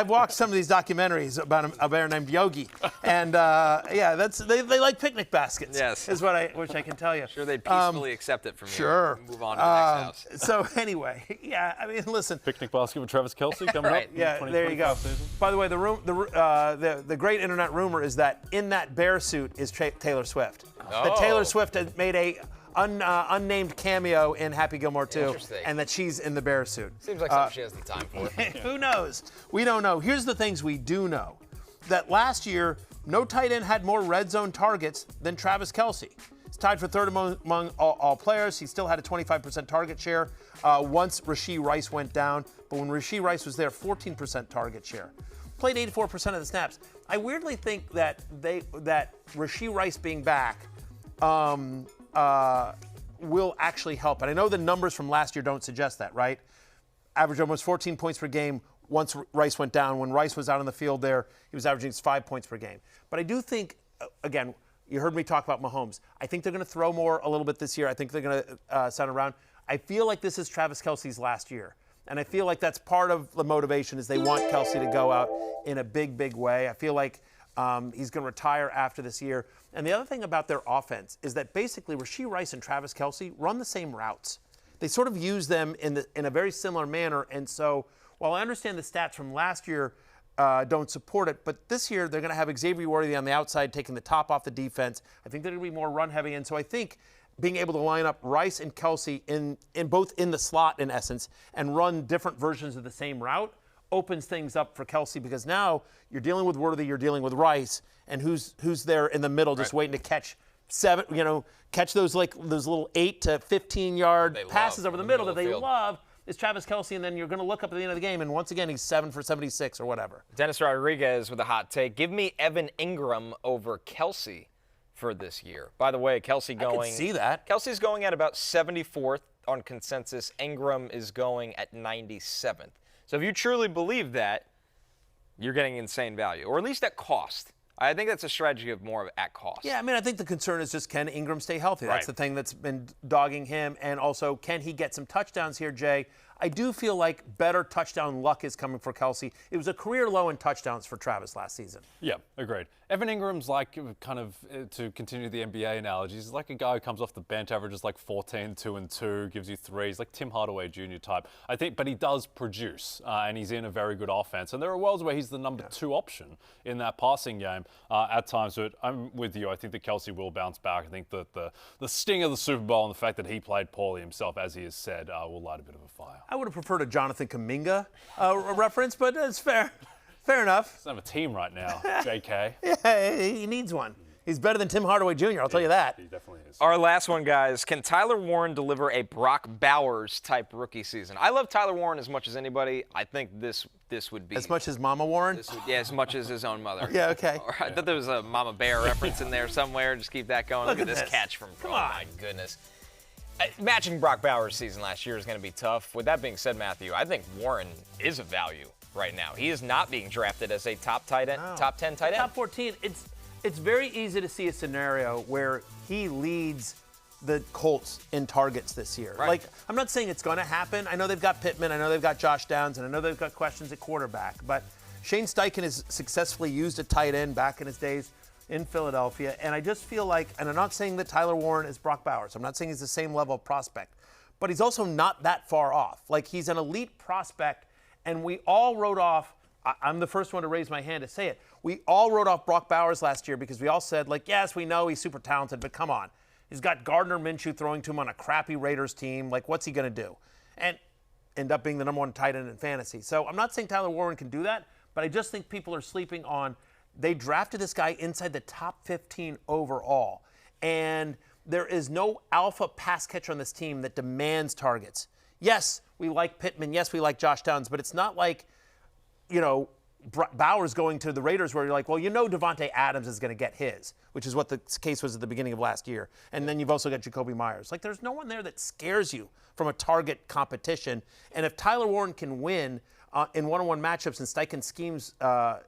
watched some of these documentaries about a bear named Yogi, and they like picnic baskets. Yes, is which I can tell you. Sure, they'd peacefully accept it from you. Sure. Move on to the next house. So anyway, I mean, listen. Picnic basket with Travis Kelce coming up. Yeah, there you go. Season. By the way, the great internet rumor is that in that bear suit is Taylor Swift. That Taylor Swift has made a unnamed cameo in Happy Gilmore 2, and that she's in the bear suit. Seems like something she has the time for. Who knows? We don't know. Here's the things we do know. That last year, no tight end had more red zone targets than Travis Kelce. He's tied for 3rd among all players. He still had a 25% target share once Rashee Rice went down. But when Rashee Rice was there, 14% target share. Played 84% of the snaps. I weirdly think that Rashee Rice being back will actually help. And I know the numbers from last year don't suggest that, right? Averaged almost 14 points per game once Rice went down. When Rice was out on the field there, he was averaging 5 points per game. But I do think, again, you heard me talk about Mahomes. I think they're going to throw more a little bit this year. I think they're going to sound around. I feel like this is Travis Kelce's last year. And I feel like that's part of the motivation is they want Kelce to go out in a big, big way. I feel like he's going to retire after this year. And the other thing about their offense is that basically Rashee Rice and Travis Kelce run the same routes. They sort of use them in a very similar manner. And so while I understand the stats from last year don't support it, but this year they're going to have Xavier Worthy on the outside taking the top off the defense. I think they're going to be more run heavy. And so I think being able to line up Rice and Kelce in both in the slot in essence and run different versions of the same route opens things up for Kelce, because now you're dealing with Worthy, you're dealing with Rice, and who's there in the middle just waiting to catch catch those little 8 to 15 yard passes over the middle that they love is Travis Kelce, and then you're going to look up at the end of the game, and once again, he's 7 for 76 or whatever. Dennis Rodriguez with a hot take. Give me Evan Ingram over Kelce for this year. By the way, Kelce going. I can see that. Kelce's going at about 74th on consensus. Ingram is going at 97th. So if you truly believe that, you're getting insane value, or at least at cost. I think that's a strategy of more of at cost. Yeah, I mean, I think the concern is just, can Ingram stay healthy? That's the thing that's been dogging him. And also, can he get some touchdowns here, Jay? I do feel like better touchdown luck is coming for Kelce. It was a career low in touchdowns for Travis last season. Yeah, agreed. Evan Ingram's like, kind of, to continue the NBA analogies, he's like a guy who comes off the bench, averages like 14, 2 and 2, gives you threes, like Tim Hardaway Jr. type. I think, but he does produce, and he's in a very good offense. And there are worlds where he's the number 2 option in that passing game at times. But I'm with you. I think that Kelce will bounce back. I think that the sting of the Super Bowl and the fact that he played poorly himself, as he has said, will light a bit of a fire. I would have preferred a Jonathan Kuminga reference, but it's fair. Fair enough. He's not a team right now, JK. Yeah, he needs one. He's better than Tim Hardaway Jr., I'll tell you that. He definitely is. Our last one, guys. Can Tyler Warren deliver a Brock Bowers-type rookie season? I love Tyler Warren as much as anybody. I think this would be... As much as Mama Warren? As much as his own mother. Yeah, okay. I thought there was a Mama Bear reference in there somewhere. Just keep that going. Look at at this this. catch from... Come on. My goodness. Matching Brock Bowers' season last year is going to be tough. With that being said, Matthew, I think Warren is a value right now. He is not being drafted as a top tight end, top 10 tight end. Top 14. It's very easy to see a scenario where he leads the Colts in targets this year. Right. Like, I'm not saying it's going to happen. I know they've got Pittman. I know they've got Josh Downs. And I know they've got questions at quarterback. But Shane Steichen has successfully used a tight end back in his days in Philadelphia. And I just feel like, and I'm not saying that Tyler Warren is Brock Bowers. I'm not saying he's the same level of prospect. But he's also not that far off. Like, he's an elite prospect. And we all wrote off, I'm the first one to raise my hand to say it, we all wrote off Brock Bowers last year because we all said, like, yes, we know he's super talented, but come on. He's got Gardner Minshew throwing to him on a crappy Raiders team. Like, what's he going to do? And end up being the number 1 tight end in fantasy. So I'm not saying Tyler Warren can do that, but I just think people are sleeping on, they drafted this guy inside the top 15 overall. And there is no alpha pass catcher on this team that demands targets. Yes, we like Pittman. Yes, we like Josh Downs. But it's not like, Bowers going to the Raiders where you're like, well, Devontae Adams is going to get his, which is what the case was at the beginning of last year. And then you've also got Jacoby Myers. Like, there's no one there that scares you from a target competition. And if Tyler Warren can win in one-on-one matchups and Steichen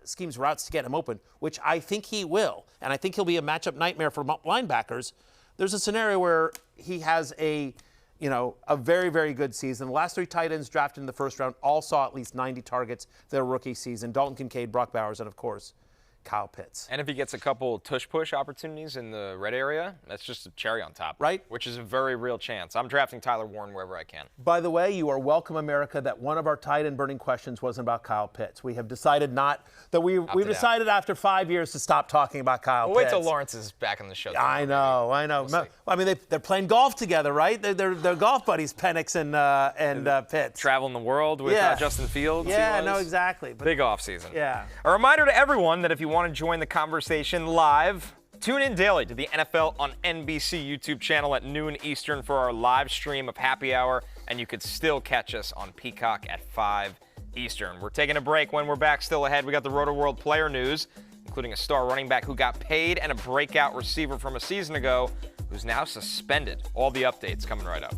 schemes routes to get him open, which I think he will, and I think he'll be a matchup nightmare for linebackers, there's a scenario where he has a very, very good season. The last 3 tight ends drafted in the first round all saw at least 90 targets their rookie season. Dalton Kincaid, Brock Bowers, and, of course, Kyle Pitts. And if he gets a couple tush-push opportunities in the red area, that's just a cherry on top. Right. Which is a very real chance. I'm drafting Tyler Warren wherever I can. By the way, you are welcome, America, that one of our tight end burning questions wasn't about Kyle Pitts. We have decided we've decided after 5 years to stop talking about Kyle Pitts. Wait till Lawrence is back on the show. I know. We'll I mean, they're playing golf together, right? They're golf buddies, Penix and Pitts. Traveling the world with Justin Fields. Yeah, no, exactly. Big off season. Yeah. A reminder to everyone that if you want to join the conversation live, tune in daily to the NFL on NBC YouTube channel at noon Eastern for our live stream of Happy Hour, and you could still catch us on Peacock at 5 Eastern. We're taking a break. When we're back, still ahead, we got the Rotoworld Player news, including a star running back who got paid and a breakout receiver from a season ago who's now suspended. All the updates coming right up.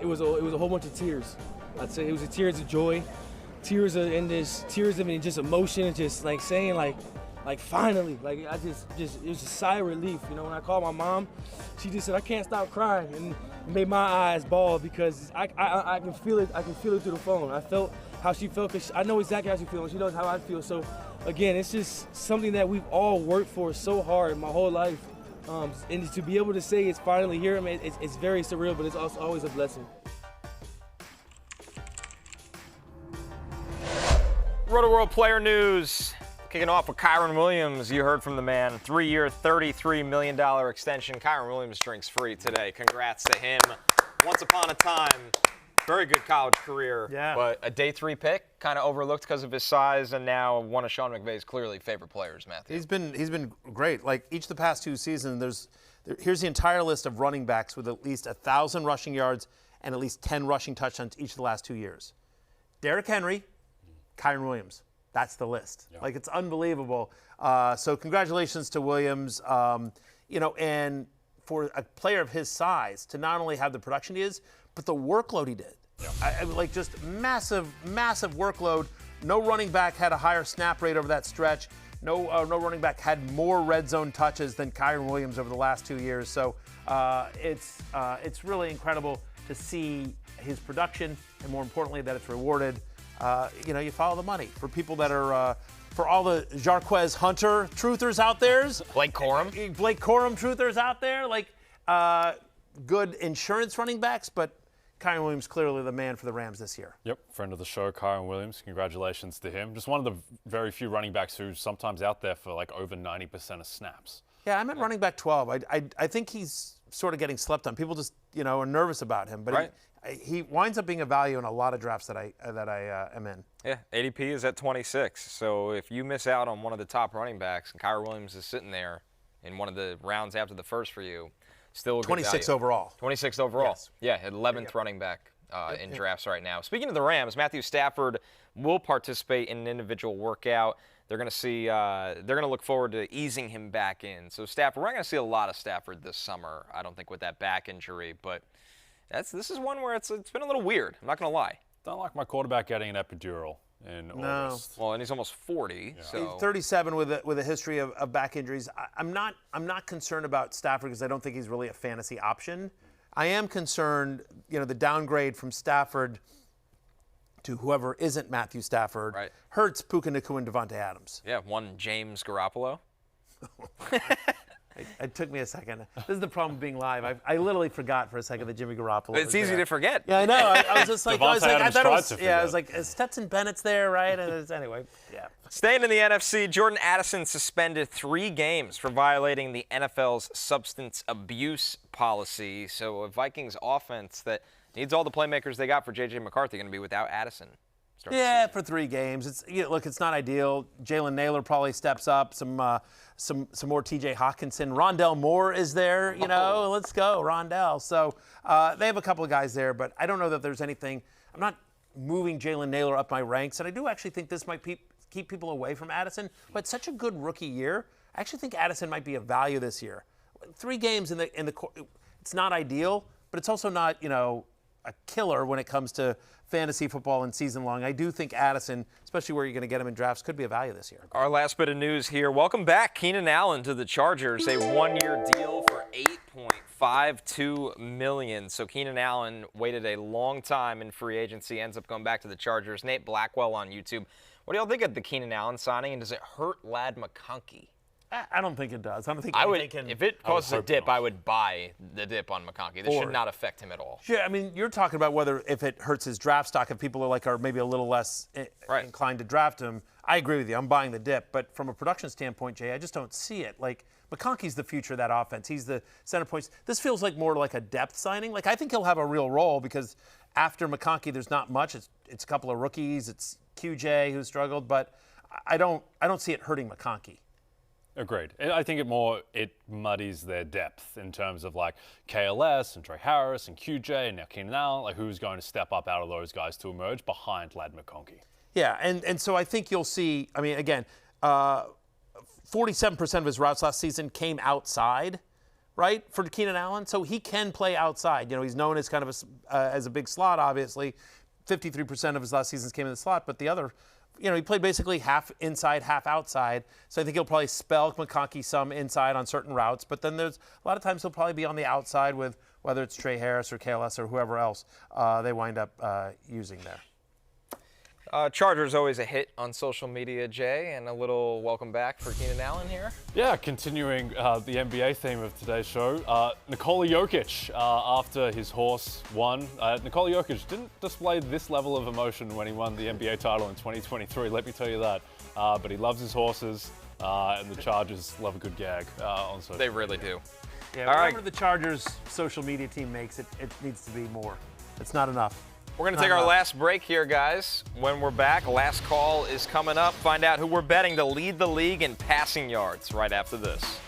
It was a whole bunch of tears. I'd say it was tears of joy, tears of just emotion, and just like saying like finally, like it was a sigh of relief. You know, when I called my mom, she just said I can't stop crying, and it made my eyes ball because I can feel it. I can feel it through the phone. I felt how she felt because I know exactly how she feels. She knows how I feel. So again, it's just something that we've all worked for so hard my whole life. And to be able to say it's finally here, I mean, it's very surreal, but it's also always a blessing. Rotoworld Player news. Kicking off with Kyren Williams. You heard from the man. 3-year, $33 million extension. Kyren Williams drinks free today. Congrats to him. Once upon a time, very good college career. Yeah. But a day 3 pick, kind of overlooked because of his size, and now one of Sean McVay's clearly favorite players, Matthew. He's been great. Like each of the past 2 seasons, here's the entire list of running backs with at least 1,000 rushing yards and at least 10 rushing touchdowns each of the last 2 years. Derrick Henry, Kyren Williams. That's the list. Yeah. Like, it's unbelievable. So congratulations to Williams. And for a player of his size to not only have the production he is, but the workload he did. Yeah. Just massive workload. No running back had a higher snap rate over that stretch. No running back had more red zone touches than Kyren Williams over the last 2 years. So it's really incredible to see his production, and more importantly, that it's rewarded. You follow the money. For people that are, for all the Jarquez Hunter truthers out there. Blake Corum truthers out there. Good insurance running backs, but Kyren Williams clearly the man for the Rams this year. Yep, friend of the show, Kyren Williams. Congratulations to him. Just one of the very few running backs who's sometimes out there for over 90% of snaps. Yeah, I'm at running back 12. I think he's sort of getting slept on. People just, are nervous about him. But right. He winds up being a value in a lot of drafts that I am in. Yeah, ADP is at 26. So if you miss out on one of the top running backs, and Kyren Williams is sitting there in one of the rounds after the first for you, still a good 26 value. overall. 26 overall. Yes. Yeah, 11th running back in drafts right now. Speaking of the Rams, Matthew Stafford will participate in an individual workout. They're going to see. They're going to look forward to easing him back in. So Stafford, we're not going to see a lot of Stafford this summer, I don't think, with that back injury, but. This is one where it's been a little weird. I'm not going to lie. Don't like my quarterback getting an epidural in August. Well, and he's almost 40. Yeah. So. He's 37 with a history of back injuries. I'm not concerned about Stafford because I don't think he's really a fantasy option. I am concerned, the downgrade from Stafford to whoever isn't Matthew Stafford. Right. Hurts, Puka Nacua, and Devontae Adams. Yeah, one James Garoppolo. It took me a second. This is the problem with being live. I literally forgot for a second that Jimmy Garoppolo It's was easy there. to forget. Yeah, I know. I was just like, I Adams thought it tried was, to yeah, I forget. was like, Stetson Bennett's there, right? And anyway, yeah. Staying in the NFC, Jordan Addison suspended 3 games for violating the NFL's substance abuse policy. So a Vikings offense that needs all the playmakers they got for J.J. McCarthy going to be without Addison. Yeah, for 3 games. It's look, it's not ideal. Jalen Naylor probably steps up. Some more T.J. Hawkinson. Rondell Moore is there. Let's go, Rondell. So they have a couple of guys there, but I don't know that there's anything. I'm not moving Jalen Naylor up my ranks, and I do actually think this might keep people away from Addison. But such a good rookie year. I actually think Addison might be a value this year. 3 games in the it's not ideal, but it's also not a killer when it comes to fantasy football and season long. I do think Addison, especially where you're going to get him in drafts, could be a value this year. Our last bit of news here. Welcome back, Keenan Allen to the Chargers. A 1-year deal for $8.52 million. So Keenan Allen waited a long time in free agency, ends up going back to the Chargers. Nate Blackwell on YouTube. What do y'all think of the Keenan Allen signing, and does it hurt Lad McConkey? I don't think it does. I don't think if it causes a dip, I would buy the dip on McConkey. This should not affect him at all. Sure, I mean, you're talking about if it hurts his draft stock, if people are maybe a little less inclined to draft him. I agree with you. I'm buying the dip. But from a production standpoint, Jay, I just don't see it. Like, McConkey's the future of that offense. He's the center point. This feels like more like a depth signing. Like, I think he'll have a real role because after McConkey, there's not much. It's a couple of rookies. It's QJ who struggled. But I don't see it hurting McConkey. Agreed. I think it muddies their depth in terms of like KLS and Trey Harris and QJ and now Keenan Allen, like who's going to step up out of those guys to emerge behind Lad McConkey. Yeah, and so I think you'll see, I mean, again, 47% of his routes last season came outside, right, for Keenan Allen. So he can play outside. He's known as kind of as a big slot, obviously. 53% of his last seasons came in the slot, but the other, he played basically half inside, half outside. So I think he'll probably spell McConkey some inside on certain routes. But then there's a lot of times he'll probably be on the outside with whether it's Trey Harris or KLS or whoever else they wind up using there. Chargers always a hit on social media, Jay, and a little welcome back for Keenan Allen here. Yeah, continuing the NBA theme of today's show, Nikola Jokic, after his horse won. Nikola Jokic didn't display this level of emotion when he won the NBA title in 2023, let me tell you that. But he loves his horses, and the Chargers love a good gag on social They really media. do. Yeah, whatever the Chargers social media team makes, it needs to be more. It's not enough. We're going to take our last break here, guys. When we're back, last call is coming up. Find out who we're betting to lead the league in passing yards right after this.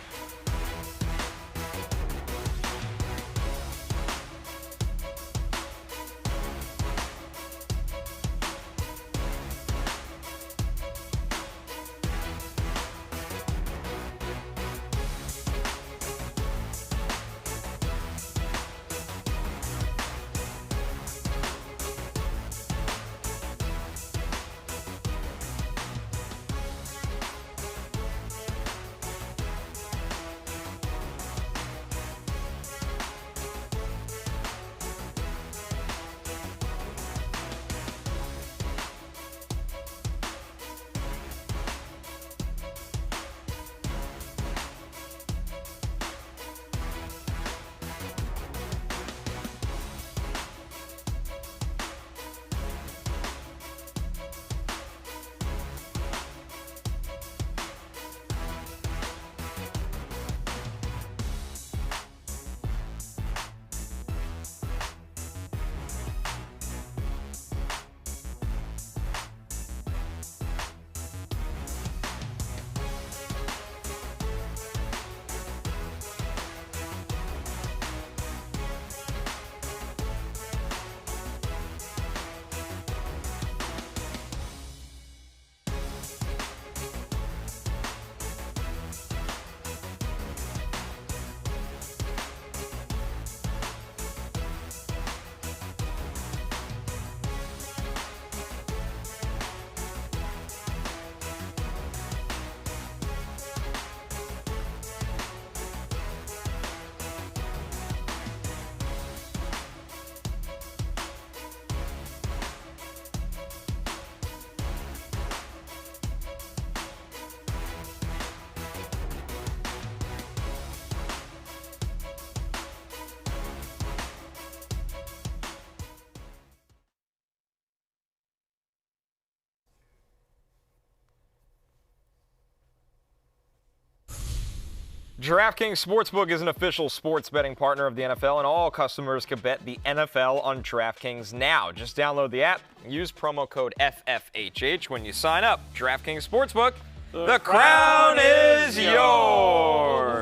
DraftKings Sportsbook is an official sports betting partner of the NFL, and all customers can bet the NFL on DraftKings now. Just download the app, use promo code FFHH when you sign up. DraftKings Sportsbook, the crown is yours.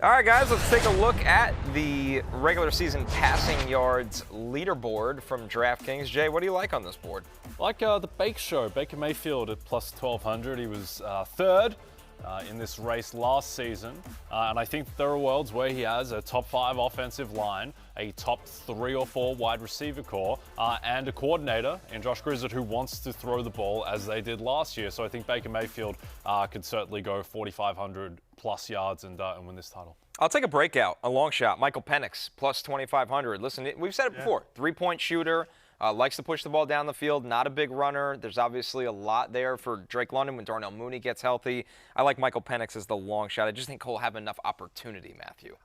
All right, guys, let's take a look at the regular season passing yards leaderboard from DraftKings. Jay, what do you like on this board? Like the Bake Show, Baker Mayfield at plus 1,200. He was third in this race last season. And I think there are worlds where he has a top 5 offensive line, a top 3 or 4 wide receiver core, and a coordinator in Josh Grizzard who wants to throw the ball as they did last year. So I think Baker Mayfield could certainly go 4,500 plus yards and win this title. I'll take a breakout, a long shot. Michael Penix, plus 2,500. Listen, we've said it before. 3-point shooter, likes to push the ball down the field, not a big runner. There's obviously a lot there for Drake London when Darnell Mooney gets healthy. I like Michael Penix as the long shot. I just think he'll have enough opportunity, Matthew.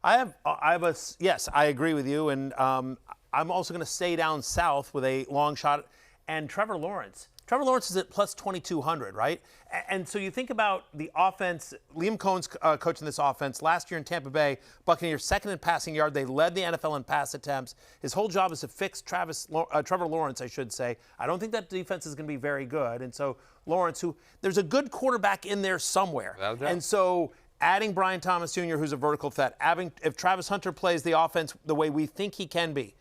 Yes, I agree with you. And I'm also going to stay down south with a long shot. And Trevor Lawrence. Trevor Lawrence is at plus 2,200, right? And so you think about the offense. Liam Cohen's coaching this offense. Last year in Tampa Bay, Buccaneers second in passing yard. They led the NFL in pass attempts. His whole job is to fix Trevor Lawrence, I should say. I don't think that defense is going to be very good. And so Lawrence, there's a good quarterback in there somewhere. And so adding Brian Thomas Jr., who's a vertical threat, if Travis Hunter plays the offense the way we think he can be,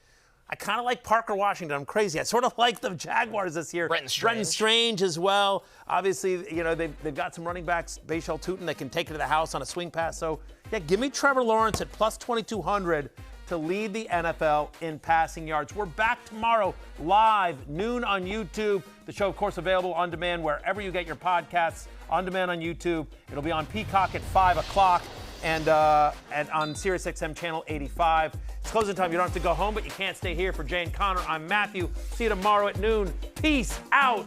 I kind of like Parker Washington. I'm crazy. I sort of like the Jaguars this year. Brenton Strange as well. Obviously, you know, they've got some running backs, Bashal Tutin, that can take it to the house on a swing pass. So, yeah, give me Trevor Lawrence at plus 2,200 to lead the NFL in passing yards. We're back tomorrow live, noon on YouTube. The show, of course, available on demand wherever you get your podcasts. On demand on YouTube. It'll be on Peacock at 5 o'clock. And on SiriusXM channel 85. It's closing time. You don't have to go home, but you can't stay here. For Jay and Connor, I'm Matthew. See you tomorrow at noon. Peace out.